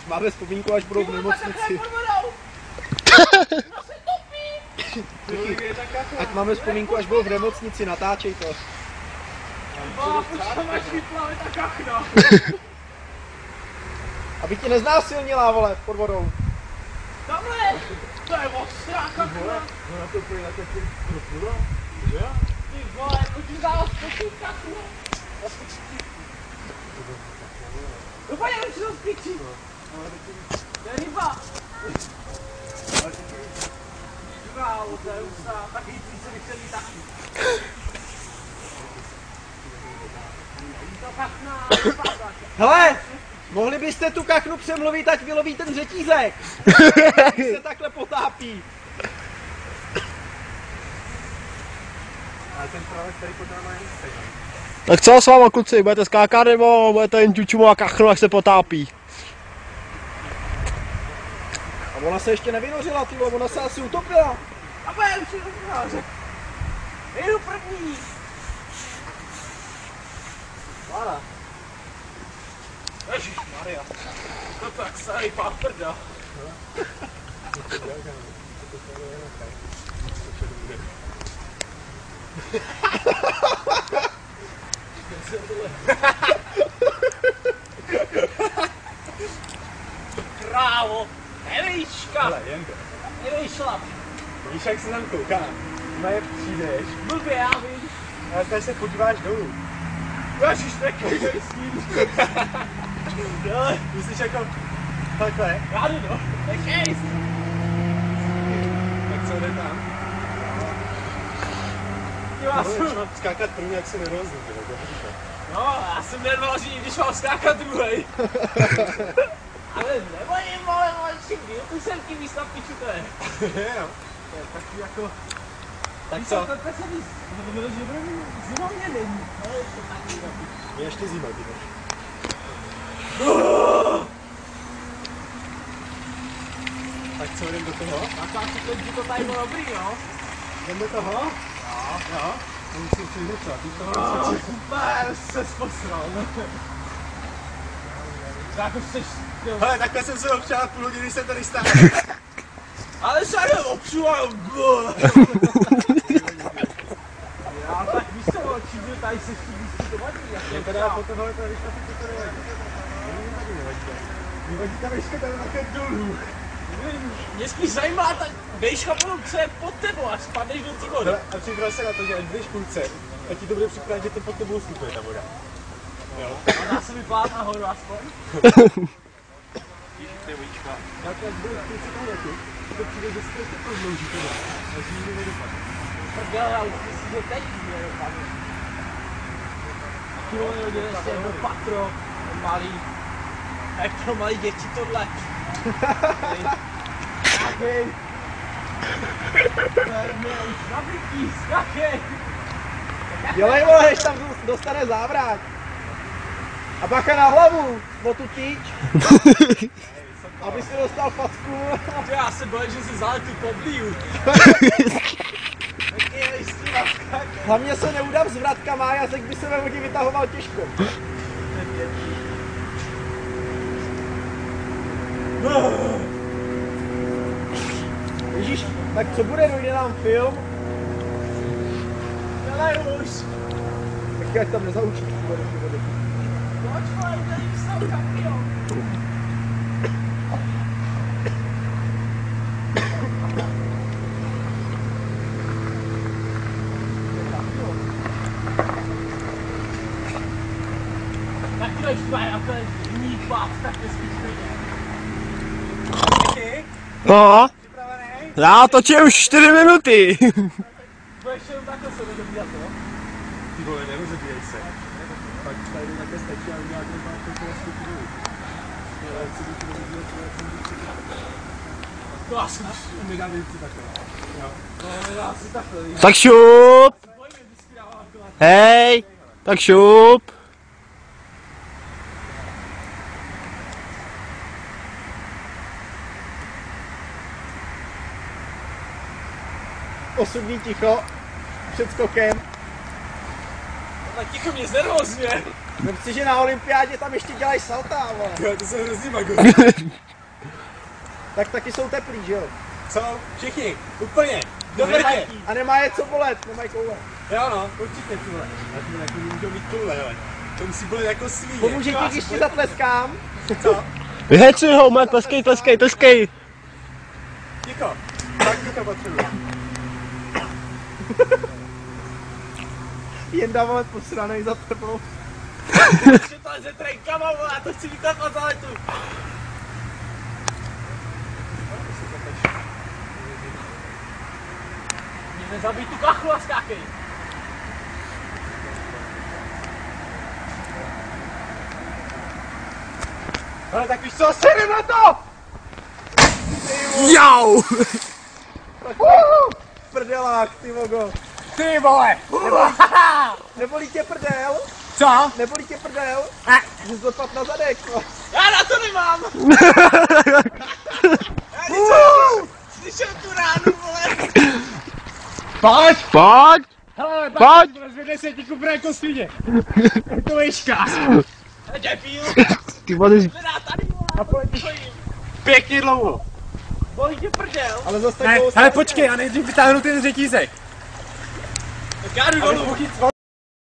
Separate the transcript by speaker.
Speaker 1: Ať máme vzpomínku, až budou v nemocnici. Ať máme vzpomínku, až budou v nemocnici, natáčej to. Aby ti neznásilnila, vole, pod vodou.
Speaker 2: Tamhle! To je ostrá kachna!
Speaker 3: Ona to pojde takhle propůjde, že?
Speaker 2: Ty vole, pojď dál spočít kachnu! Dopadně už to spíčí! To je ryba! Králo, to je ústa, taky více bych chtěl taky. To kachna,
Speaker 1: Hele! Mohli byste tu kachnu přemluvit, ať vyloví ten řetízek! Se takhle potápí!
Speaker 3: Ale ten právek tady pod náma je jistý.
Speaker 4: Tak co s váma, kluci, budete skákat nebo budete jen čučumovat kachnu, až se potápí?
Speaker 1: A ona se ještě nevynořila, ty vole, ona se asi utopila.
Speaker 2: a bude už je rozhrářek. Jdu první.
Speaker 1: Vára.
Speaker 2: Ježišmarja. To tak starý páprda. Krávo, nevíška.
Speaker 3: Hele, jen to.
Speaker 2: Nevíšla.
Speaker 3: Víš, jak se tam kouká? No je přijdeš.
Speaker 2: Blbě, já vím.
Speaker 3: A tady se podíváš dolů.
Speaker 2: Ježiš, nekej s ním.
Speaker 3: Ale myslíš jako takhle?
Speaker 2: Já jdu, no. Nekej s ním.
Speaker 3: Tak co jde tam?
Speaker 2: Já jsem,
Speaker 3: Skákat první, jak se nerozumí.
Speaker 2: no, já jsem nervózní, když mám skákat druhej. Ale nebojím, vole, tu jsem tím víc na piču, to je.
Speaker 3: Jo. To je taky jako... Tak
Speaker 2: Víš,
Speaker 3: co?
Speaker 2: to se víc, zima mě není. Ale to taky na piču.
Speaker 3: Je ještě zima, ty jdeš. Tak co, jdem do toho?
Speaker 2: A tak si to tady bylo dobrý, jo?
Speaker 3: Jdem do toho? Jo. To musím přijít co? Ty toho nechci.
Speaker 2: Super, se posral. Jako seš, jo.
Speaker 3: Hele, takhle jsem se občal půl hodiny, jsem tady stál.
Speaker 2: Ale se je opřu a já tak víš co, čím tady se ještě víc to vadí.
Speaker 3: Je teda potom, ale tady šla si to nevadí. Mě vadí ta vejška tady také dolů.
Speaker 2: Mě spíš zajímá ta vejška potom, co je pod tebou a spadneš do té vody.
Speaker 3: Hele, a připravil se na to, že až budeš půlce, tak ti to bude připravit, že to pod tebou stupuje ta voda. Jo.
Speaker 2: A dá se mi pát nahoru aspoň.
Speaker 3: Tak až budeš půlce toho letu, to přijde do skvělky prodlouží teda. Až nikdy nedopadne.
Speaker 2: Prdele, já už myslím, že teď mě dopadne. Kilometr ještě jedno patro, malý. Jak pro malý děti tohle. Skakej. Už nabitý, skakej.
Speaker 1: Dělej, vole, než tam dostane závrat. A bacha na hlavu, no tu tyč. Aby si dostal facku.
Speaker 2: Já se bojím, že si zaletu poblíju. Taký s tím skakej.
Speaker 1: Hlavně se neudám s vratkama, jazyk by se ve vodě vytahoval těžko. Ježíš, tak co bude, dojde nám film?
Speaker 2: Dělej už.
Speaker 1: Tak ať tam nezaučí.
Speaker 2: Pojď, vole, tady jsou kampion. Tak to je švaj, a to je jiný pát, tak nespíš
Speaker 4: No,
Speaker 3: Připravený?
Speaker 4: já točím už 4 minuty.
Speaker 2: budeš jenom takhle se nedobíhat, jo?
Speaker 3: Ty vole, nerozebíjej se. Pak tady také stačí a udělat to máš to vlastně tu dolů. Ale co by to rozebíjel, to jak jsem bych
Speaker 2: To asi
Speaker 3: Mega věci takhle. Jo.
Speaker 2: no, já si takhle víš.
Speaker 4: Tak šup.
Speaker 2: Bojím, že bys krával akorát.
Speaker 4: Hej, tak šup.
Speaker 1: Osudný ticho před skokem.
Speaker 2: Tak ticho mě znervozňuje.
Speaker 1: Vem si, že na olympiádě tam ještě dělají salta, vole.
Speaker 3: Jo, to jsou hrozný mago.
Speaker 1: Tak taky jsou teplí, že jo?
Speaker 3: Co? Všichni, úplně. Do vrtě.
Speaker 1: A nemá je co bolet, nemají koule.
Speaker 3: Jo no, určitě ty vole. A ty jako můžou mít koule, ale to musí být jako svíně.
Speaker 1: Pomůže ti, když ti zatleskám?
Speaker 3: Co?
Speaker 4: Vyheci ho, man, tleskej, tleskej, tleskej.
Speaker 3: Ticho. Tak to potřebuji.
Speaker 1: Jenda, vole, posranej za tebou.
Speaker 2: Že to je ze trenkama, vole, já to chci vítat na zaletu. Mě nezabij tu kachlu a skákej.
Speaker 1: Ale tak víš co, serem na to!
Speaker 4: Jau!
Speaker 1: Prdelák, ty mogo.
Speaker 3: Ty vole!
Speaker 1: Nebolí tě prdel?
Speaker 3: Co?
Speaker 1: Nebolí tě prdel? Jsi dopad na zadek, no.
Speaker 2: Já na to nemám. Slyšel tu ránu, vole.
Speaker 3: Pojď!
Speaker 4: Pojď!
Speaker 3: Hele,
Speaker 4: Pojď!
Speaker 3: rozvědne se ti kupra jako svině. Je to výška.
Speaker 2: Debil.
Speaker 4: Ty vole,
Speaker 2: Zvedá tady, vole.
Speaker 3: A pojď pěkně dlouho.
Speaker 2: Bolí tě prdel.
Speaker 1: Ale zase tak
Speaker 3: Ne,
Speaker 1: dlouho
Speaker 3: hele
Speaker 1: se-
Speaker 3: počkej, já nejdřív vytáhnu ten řetízek.
Speaker 2: Tak já jdu dolů.